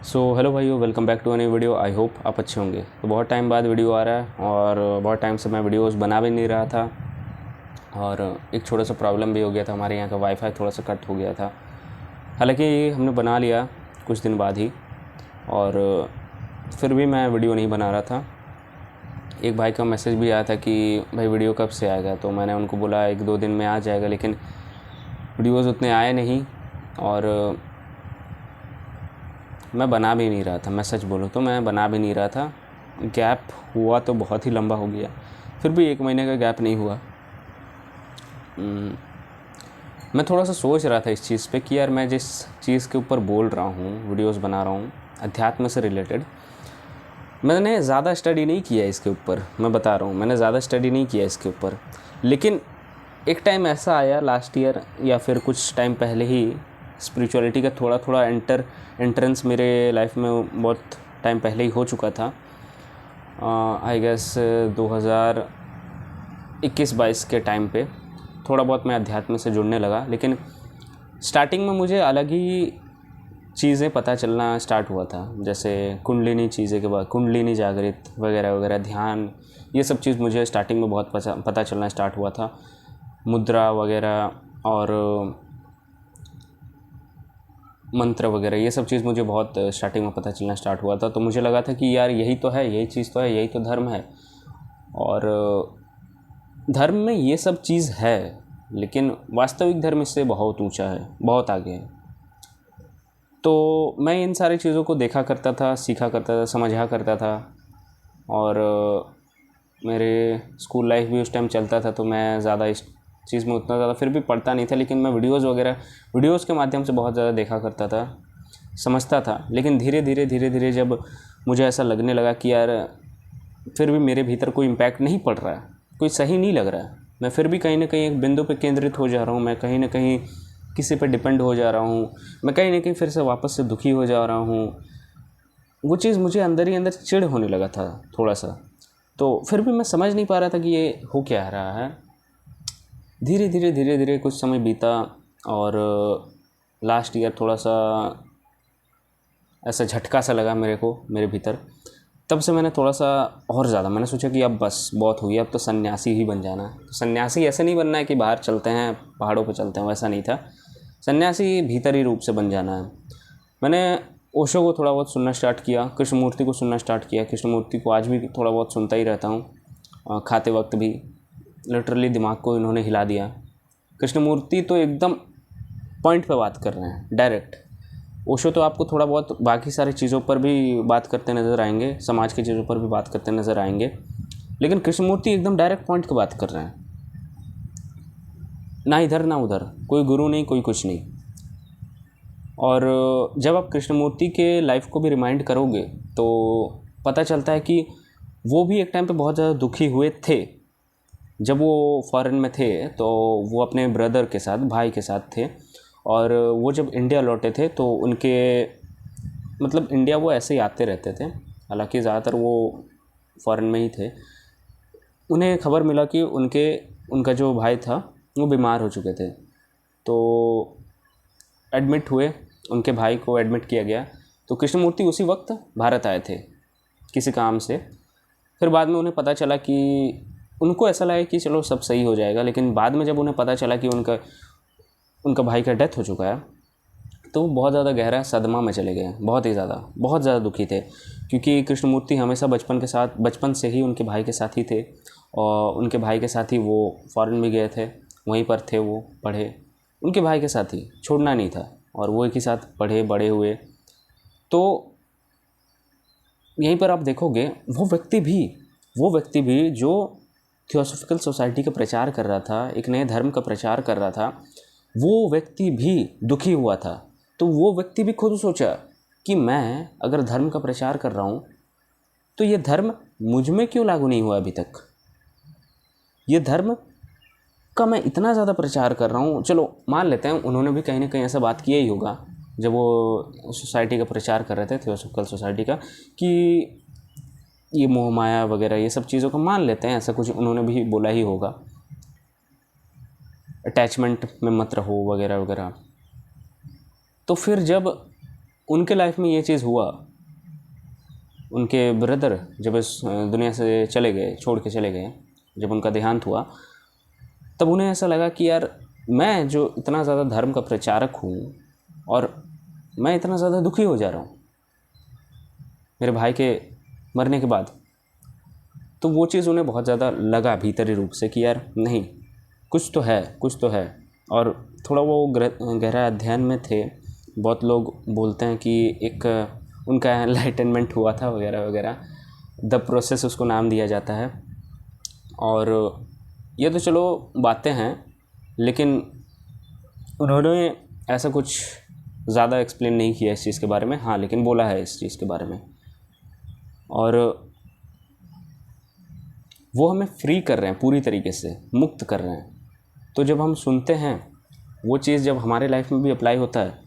सो hello भाइयों, welcome back to a new video. I hope आप अच्छे होंगे। तो बहुत टाइम बाद वीडियो आ रहा है और बहुत टाइम से मैं वीडियोस बना भी नहीं रहा था और एक छोटा सा प्रॉब्लम भी हो गया था। हमारे यहाँ का वाईफाई थोड़ा सा कट हो गया था। हालांकि हमने बना लिया कुछ दिन बाद ही, और फिर भी मैं वीडियो नहीं बना रहा था। एक भाई का मैसेज भी आया था कि भाई वीडियो कब से आएगा, तो मैंने उनको बोला 1-2 दिन में आ जाएगा, लेकिन वीडियोज़ उतने आए नहीं और मैं बना भी नहीं रहा था। मैं सच बोलूँ तो मैं बना भी नहीं रहा था। गैप हुआ तो बहुत ही लंबा हो गया, फिर भी 1 महीने का गैप नहीं हुआ। मैं थोड़ा सा सोच रहा था इस चीज़ पे कि यार मैं जिस चीज़ के ऊपर बोल रहा हूँ, वीडियोस बना रहा हूँ अध्यात्म से रिलेटेड, मैंने ज़्यादा स्टडी नहीं किया इसके ऊपर। मैं बता रहा हूँ, मैंने ज़्यादा स्टडी नहीं किया इसके ऊपर, लेकिन एक टाइम ऐसा आया लास्ट ईयर या फिर कुछ टाइम पहले ही, स्पिरिचुअलिटी का थोड़ा थोड़ा एंट्रेंस मेरे लाइफ में बहुत टाइम पहले ही हो चुका था। आई गेस 2021-22 के टाइम पे थोड़ा बहुत मैं अध्यात्म से जुड़ने लगा, लेकिन स्टार्टिंग में मुझे अलग ही चीज़ें पता चलना स्टार्ट हुआ था, जैसे कुंडलिनी चीज़ें के बाद कुंडलिनी जागृत वगैरह वगैरह, ध्यान, ये सब चीज़ मुझे स्टार्टिंग में बहुत पता चलना स्टार्ट हुआ था। मुद्रा वगैरह और मंत्र वगैरह, ये सब चीज़ मुझे बहुत स्टार्टिंग में पता चलना स्टार्ट हुआ था। तो मुझे लगा था कि यार यही तो है, यही चीज़ तो है, यही तो धर्म है। और धर्म में ये सब चीज़ है, लेकिन वास्तविक धर्म इससे बहुत ऊंचा है, बहुत आगे है। तो मैं इन सारी चीज़ों को देखा करता था, सीखा करता था, समझा करता था। और मेरे स्कूल लाइफ भी उस टाइम चलता था, तो मैं ज़्यादा इस चीज़ में उतना ज़्यादा फिर भी पढ़ता नहीं था, लेकिन मैं वीडियोज़ के माध्यम से बहुत ज़्यादा देखा करता था, समझता था। लेकिन धीरे धीरे जब मुझे ऐसा लगने लगा कि यार फिर भी मेरे भीतर कोई इम्पैक्ट नहीं पड़ रहा है, कोई सही नहीं लग रहा है, मैं फिर भी कहीं ना कहीं एक बिंदु पे केंद्रित हो जा रहा हूँ, मैं कहीं ना कहीं किसी पे डिपेंड हो जा रहा हूँ, मैं कहीं ना कहीं फिर से वापस से दुखी हो जा रहा हूँ। वो चीज़ मुझे अंदर ही अंदर चिढ़ होने लगा था थोड़ा सा। तो फिर भी मैं समझ नहीं पा रहा था कि ये हो क्या रहा है। धीरे धीरे कुछ समय बीता और लास्ट ईयर थोड़ा सा ऐसा झटका सा लगा मेरे को, मेरे भीतर। तब से मैंने थोड़ा सा और ज़्यादा मैंने सोचा कि अब बस बहुत हुई, अब तो सन्यासी ही बन जाना है। तो सन्यासी ऐसे नहीं बनना है कि बाहर चलते हैं, पहाड़ों पर चलते हैं, वैसा नहीं था। सन्यासी भीतरी रूप से बन जाना है। मैंने ओशो को थोड़ा बहुत सुनना स्टार्ट किया, कृष्णमूर्ति को सुनना स्टार्ट किया। कृष्णमूर्ति को आज भी थोड़ा बहुत सुनता ही रहता हूँ, खाते वक्त भी। लिटरली दिमाग को इन्होंने हिला दिया। कृष्णमूर्ति तो एकदम पॉइंट पे बात कर रहे हैं, डायरेक्ट। ओशो तो आपको थोड़ा बहुत बाकी सारी चीज़ों पर भी बात करते नज़र आएंगे, समाज की चीज़ों पर भी बात करते नज़र आएंगे, लेकिन कृष्णमूर्ति एकदम डायरेक्ट पॉइंट पे बात कर रहे हैं। ना इधर ना उधर, कोई गुरु नहीं, कोई कुछ नहीं। और जब आप कृष्णमूर्ति के लाइफ को भी रिमाइंड करोगे तो पता चलता है कि वो भी एक टाइम पे बहुत ज़्यादा दुखी हुए थे। जब वो फॉरेन में थे तो वो अपने ब्रदर के साथ, भाई के साथ थे, और वो जब इंडिया लौटे थे तो उनके मतलब इंडिया वो ऐसे ही आते रहते थे, हालांकि ज़्यादातर वो फॉरेन में ही थे। उन्हें खबर मिला कि उनका जो भाई था वो बीमार हो चुके थे, तो एडमिट हुए, उनके भाई को एडमिट किया गया। तो कृष्णमूर्ति उसी वक्त भारत आए थे किसी काम से। फिर बाद में उन्हें पता चला कि उनको ऐसा लगा कि चलो सब सही हो जाएगा, लेकिन बाद में जब उन्हें पता चला कि उनका भाई का डेथ हो चुका है, तो वो बहुत ज़्यादा गहरा सदमा में चले गए, बहुत ज़्यादा दुखी थे। क्योंकि कृष्णमूर्ति हमेशा बचपन से ही उनके भाई के साथ ही थे, और उनके भाई के साथ ही वो फॉरेन भी गए थे, वहीं पर थे, वो पढ़े उनके भाई के साथ ही, छोड़ना नहीं था, और वो एक ही साथ पढ़े बड़े हुए। तो यहीं पर आप देखोगे वो व्यक्ति भी जो थियोसॉफिकल सोसाइटी का प्रचार कर रहा था, एक नए धर्म का प्रचार कर रहा था, वो व्यक्ति भी दुखी हुआ था। तो वो व्यक्ति भी खुद सोचा कि मैं अगर धर्म का प्रचार कर रहा हूँ तो ये धर्म मुझ में क्यों लागू नहीं हुआ अभी तक। ये धर्म का मैं इतना ज़्यादा प्रचार कर रहा हूँ, चलो मान लेते हैं उन्होंने भी कहीं ना कहीं ऐसा बात किया ही होगा जब वो सोसाइटी का प्रचार कर रहे थे, थियोसॉफिकल सोसाइटी का, कि ये मोह माया वगैरह ये सब चीज़ों को मान लेते हैं, ऐसा कुछ उन्होंने भी बोला ही होगा, अटैचमेंट में मत रहो वगैरह वगैरह। तो फिर जब उनके लाइफ में ये चीज़ हुआ, उनके ब्रदर जब इस दुनिया से चले गए, छोड़ के चले गए, जब उनका देहांत हुआ, तब उन्हें ऐसा लगा कि यार मैं जो इतना ज़्यादा धर्म का प्रचारक हूँ और मैं इतना ज़्यादा दुखी हो जा रहा हूँ मेरे भाई के मरने के बाद। तो वो चीज़ उन्हें बहुत ज़्यादा लगा भीतरी रूप से कि यार नहीं, कुछ तो है, कुछ तो है। और थोड़ा वो गहरा अध्ययन में थे। बहुत लोग बोलते हैं कि एक उनका एनलाइटनमेंट हुआ था वगैरह वगैरह, द प्रोसेस उसको नाम दिया जाता है। और ये तो चलो बातें हैं, लेकिन उन्होंने ऐसा कुछ ज़्यादा एक्सप्लेन नहीं किया इस चीज़ के बारे में। हाँ, लेकिन बोला है इस चीज़ के बारे में, और वो हमें फ्री कर रहे हैं, पूरी तरीके से मुक्त कर रहे हैं। तो जब हम सुनते हैं वो चीज़, जब हमारे लाइफ में भी अप्लाई होता है,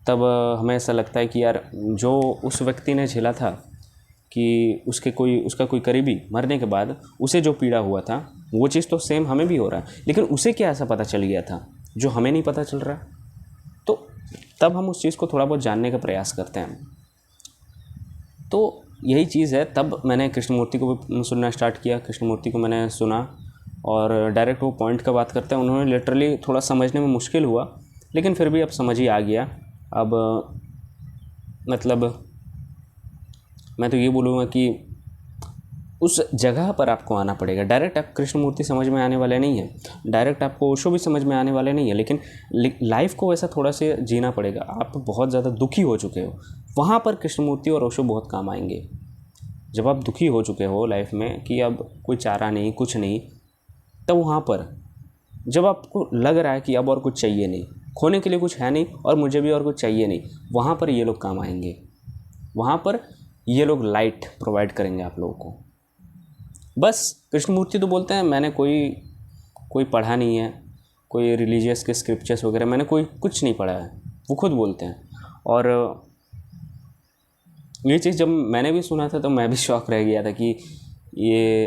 तब हमें ऐसा लगता है कि यार जो उस व्यक्ति ने झेला था कि उसका कोई करीबी मरने के बाद उसे जो पीड़ा हुआ था, वो चीज़ तो सेम हमें भी हो रहा है, लेकिन उसे क्या ऐसा पता चल गया था जो हमें नहीं पता चल रहा। तो तब हम उस चीज़ को थोड़ा बहुत जानने का प्रयास करते हैं। तो यही चीज़ है। तब मैंने कृष्णमूर्ति को भी सुनना स्टार्ट किया। कृष्णमूर्ति को मैंने सुना और डायरेक्ट वो पॉइंट का बात करते हैं। उन्होंने लिटरली थोड़ा समझने में मुश्किल हुआ, लेकिन फिर भी अब समझ ही आ गया। अब मतलब मैं तो ये बोलूँगा कि उस जगह पर आपको आना पड़ेगा। डायरेक्ट आप कृष्णमूर्ति समझ में आने वाले नहीं हैं, डायरेक्ट आपको ओशो भी समझ में आने वाले नहीं है, लेकिन लाइफ को वैसा थोड़ा से जीना पड़ेगा। आप बहुत ज़्यादा दुखी हो चुके हो, वहाँ पर कृष्णमूर्ति और ओशो बहुत काम आएंगे। जब आप दुखी हो चुके हो लाइफ में कि अब कोई चारा नहीं, कुछ नहीं, तब वहाँ पर जब आपको लग रहा है कि अब और कुछ चाहिए नहीं, खोने के लिए कुछ है नहीं और मुझे भी और कुछ चाहिए नहीं, वहाँ पर ये लोग काम आएंगे। वहाँ पर ये लोग लाइट प्रोवाइड करेंगे आप लोगों को। बस कृष्णमूर्ति तो बोलते हैं मैंने कोई पढ़ा नहीं है, कोई रिलीजियस के स्क्रिप्चर्स वगैरह मैंने कुछ नहीं पढ़ा है, वो खुद बोलते हैं। और ये चीज़ जब मैंने भी सुना था तो मैं भी शॉक रह गया था कि ये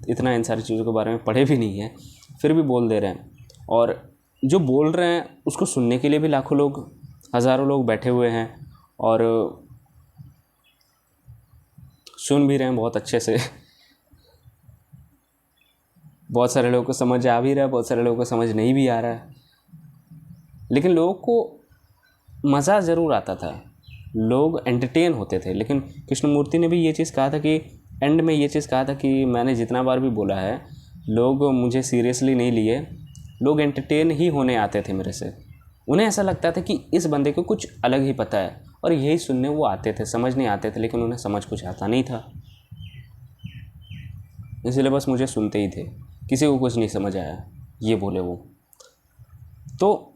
इतना इन सारी चीज़ों के बारे में पढ़े भी नहीं है, फिर भी बोल दे रहे हैं। और जो बोल रहे हैं उसको सुनने के लिए भी लाखों लोग, हज़ारों लोग बैठे हुए हैं और सुन भी रहे हैं बहुत अच्छे से। बहुत सारे लोगों को समझ आ भी रहा है, बहुत सारे लोगों को समझ नहीं भी आ रहा है, लेकिन लोगों को मज़ा ज़रूर आता था, लोग एंटरटेन होते थे। लेकिन कृष्णमूर्ति ने भी ये चीज़ कहा था कि एंड में ये चीज़ कहा था कि मैंने जितना बार भी बोला है, लोग मुझे सीरियसली नहीं लिए, लोग एंटरटेन ही होने आते थे मेरे से। उन्हें ऐसा लगता था कि इस बंदे को कुछ अलग ही पता है, और यही सुनने वो आते थे, समझ नहीं आते थे, लेकिन उन्हें समझ कुछ आता नहीं था, इसलिए बस मुझे सुनते ही थे, किसी को कुछ नहीं समझ आया, ये बोले वो। तो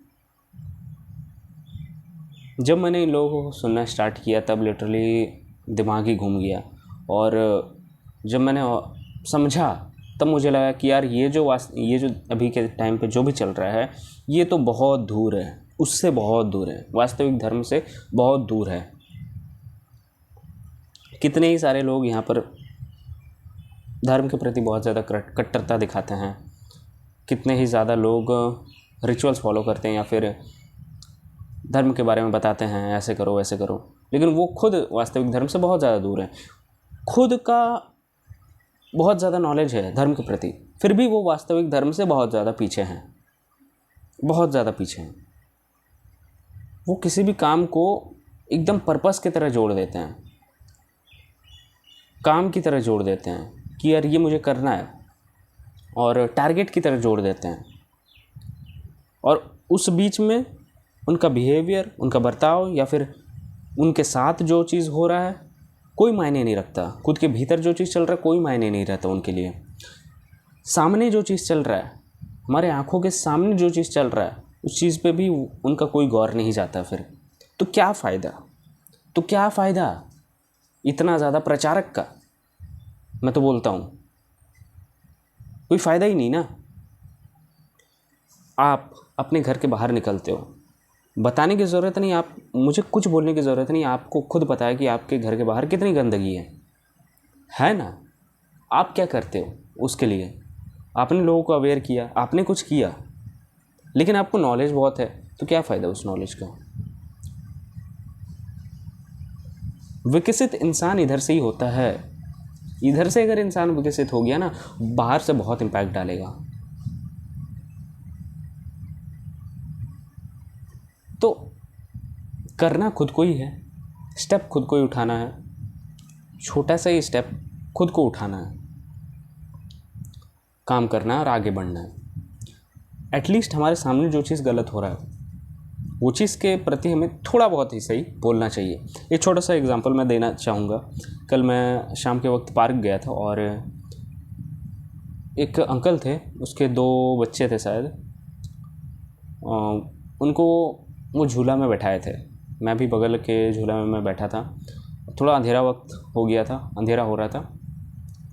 जब मैंने इन लोगों को सुनना स्टार्ट किया तब लिटरली दिमाग ही घूम गया। और जब मैंने समझा तब मुझे लगा कि यार ये जो अभी के टाइम पे जो भी चल रहा है, ये तो बहुत दूर है, उससे बहुत दूर है, वास्तविक धर्म से बहुत दूर है। कितने ही सारे लोग यहाँ पर धर्म के प्रति बहुत ज़्यादा कट्टरता दिखाते हैं, कितने ही ज़्यादा लोग रिचुअल्स फॉलो करते हैं या फिर धर्म के बारे में बताते हैं ऐसे करो वैसे करो, लेकिन वो खुद वास्तविक धर्म से बहुत ज़्यादा दूर है। खुद का बहुत ज़्यादा नॉलेज है धर्म के प्रति, फिर भी वो वास्तविक धर्म से बहुत ज़्यादा पीछे हैं, बहुत ज़्यादा पीछे हैं। वो किसी भी काम को एकदम पर्पस की तरह जोड़ देते हैं, काम की तरह जोड़ देते हैं कि यार ये मुझे करना है, और टारगेट की तरह जोड़ देते हैं। और उस बीच में उनका बिहेवियर, उनका बर्ताव या फिर उनके साथ जो चीज़ हो रहा है कोई मायने नहीं रखता। खुद के भीतर जो चीज़ चल रहा है कोई मायने नहीं रहता उनके लिए। सामने जो चीज़ चल रहा है, हमारे आँखों के सामने जो चीज़ चल रहा है, उस चीज़ पे भी उनका कोई गौर नहीं जाता। फिर तो क्या फ़ायदा इतना ज़्यादा प्रचारक का? मैं तो बोलता हूँ कोई फ़ायदा ही नहीं ना। आप अपने घर के बाहर निकलते हो, बताने की ज़रूरत नहीं, आप मुझे कुछ बोलने की ज़रूरत नहीं, आपको खुद पता है कि आपके घर के बाहर कितनी गंदगी है ना। आप क्या करते हो उसके लिए? आपने लोगों को अवेयर किया, आपने कुछ किया, लेकिन आपको नॉलेज बहुत है, तो क्या फ़ायदा उस नॉलेज का? विकसित इंसान इधर से ही होता है। इधर से अगर इंसान विकसित हो गया ना, बाहर से बहुत इम्पैक्ट डालेगा। तो करना खुद को ही है, स्टेप खुद को ही उठाना है, छोटा सा ही स्टेप खुद को उठाना है, काम करना है और आगे बढ़ना है। एटलीस्ट हमारे सामने जो चीज़ गलत हो रहा है वो चीज़ के प्रति हमें थोड़ा बहुत ही सही बोलना चाहिए। एक छोटा सा एग्जांपल मैं देना चाहूँगा। कल मैं शाम के वक्त पार्क गया था और एक अंकल थे, उसके 2 बच्चे थे शायद, उनको वो झूला में बैठाए थे। मैं भी बगल के झूला में मैं बैठा था। थोड़ा अंधेरा वक्त हो गया था, अंधेरा हो रहा था,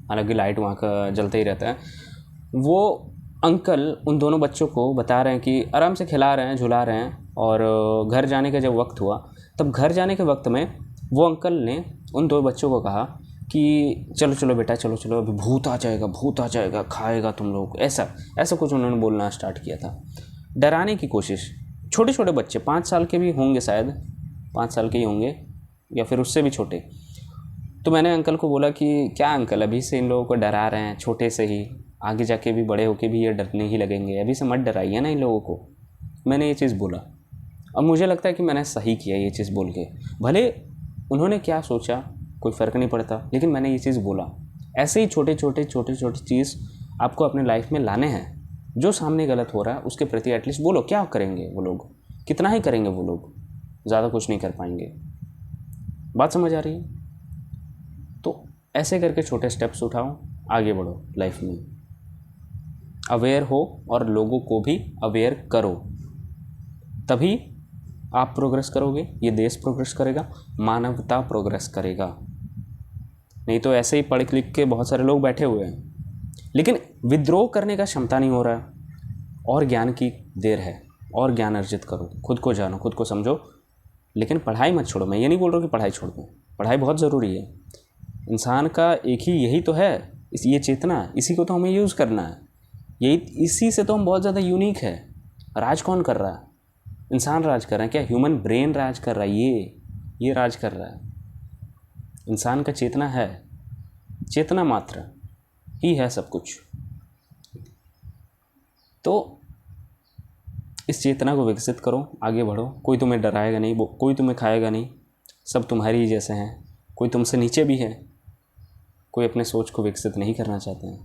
हालांकि लाइट वहाँ का जलता ही रहता है। वो अंकल उन दोनों बच्चों को बता रहे हैं कि आराम से खिला रहे हैं, झुला रहे हैं, और घर जाने का जब वक्त हुआ, तब घर जाने के वक्त में वो अंकल ने उन 2 बच्चों को कहा कि चलो चलो बेटा, चलो चलो, अभी भूत आ जाएगा, भूत आ जाएगा, खाएगा तुम लोग, ऐसा ऐसा कुछ उन्होंने बोलना स्टार्ट किया था, डराने की कोशिश। छोटे छोटे बच्चे, 5 साल के भी होंगे शायद, 5 साल के ही होंगे या फिर उससे भी छोटे। तो मैंने अंकल को बोला कि क्या अंकल, अभी से इन लोगों को डरा रहे हैं छोटे से ही, आगे जाके भी बड़े होके भी ये डरने ही लगेंगे, अभी से मत डराइए ना इन लोगों को। मैंने ये चीज़ बोला। अब मुझे लगता है कि मैंने सही किया ये चीज़ बोल के। भले उन्होंने क्या सोचा कोई फ़र्क नहीं पड़ता, लेकिन मैंने ये चीज़ बोला। ऐसे ही छोटे छोटे चीज़ आपको अपने लाइफ में लाने हैं। जो सामने गलत हो रहा है उसके प्रति एटलीस्ट बोलो। क्या करेंगे वो लोग, कितना ही करेंगे वो लोग, ज़्यादा कुछ नहीं कर पाएंगे। बात समझ आ रही है? तो ऐसे करके छोटे स्टेप्स उठाओ, आगे बढ़ो लाइफ में, अवेयर हो और लोगों को भी अवेयर करो, तभी आप प्रोग्रेस करोगे, ये देश प्रोग्रेस करेगा, मानवता प्रोग्रेस करेगा। नहीं तो ऐसे ही पढ़ लिख के बहुत सारे लोग बैठे हुए हैं, लेकिन विद्रोह करने का क्षमता नहीं हो रहा है। और ज्ञान की देर है, और ज्ञान अर्जित करो, खुद को जानो, खुद को समझो, लेकिन पढ़ाई मत छोड़ो। मैं ये नहीं बोल रहा कि पढ़ाई छोड़ दो, पढ़ाई बहुत ज़रूरी है। इंसान का एक ही यही तो है, ये चेतना, इसी को तो हमें यूज़ करना है। यही, इसी से तो हम बहुत ज़्यादा यूनिक है। राज कौन कर रहा है? इंसान राज कर रहा है क्या? ह्यूमन ब्रेन राज कर रहा है, ये राज कर रहा है। इंसान का चेतना है, चेतना मात्र ही है सब कुछ। तो इस चेतना को विकसित करो, आगे बढ़ो। कोई तुम्हें डराएगा नहीं, कोई तुम्हें खाएगा नहीं, सब तुम्हारी ही जैसे हैं। कोई तुमसे नीचे भी है, कोई अपने सोच को विकसित नहीं करना चाहते हैं।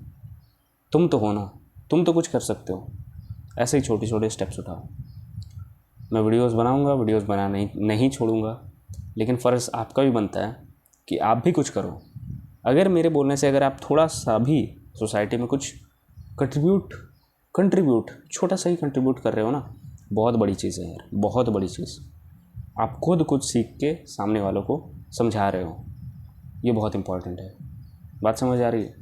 तुम तो हो ना, तुम तो कुछ कर सकते हो। ऐसे ही छोटे छोटे स्टेप्स उठाओ। मैं वीडियोस बनाऊंगा, वीडियोस बनाना नहीं छोड़ूंगा, लेकिन फ़र्ज़ आपका भी बनता है कि आप भी कुछ करो। अगर मेरे बोलने से अगर आप थोड़ा सा भी सोसाइटी में कुछ कंट्रीब्यूट छोटा सा ही कंट्रीब्यूट कर रहे हो ना, बहुत बड़ी चीज़ है यार, बहुत बड़ी चीज़। आप खुद कुछ सीख के सामने वालों को समझा रहे हो, ये बहुत इम्पॉर्टेंट है। बात समझ आ रही है?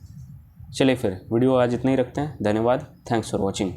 चलिए फिर वीडियो आज इतना ही रखते हैं। धन्यवाद, थैंक्स फॉर वॉचिंग।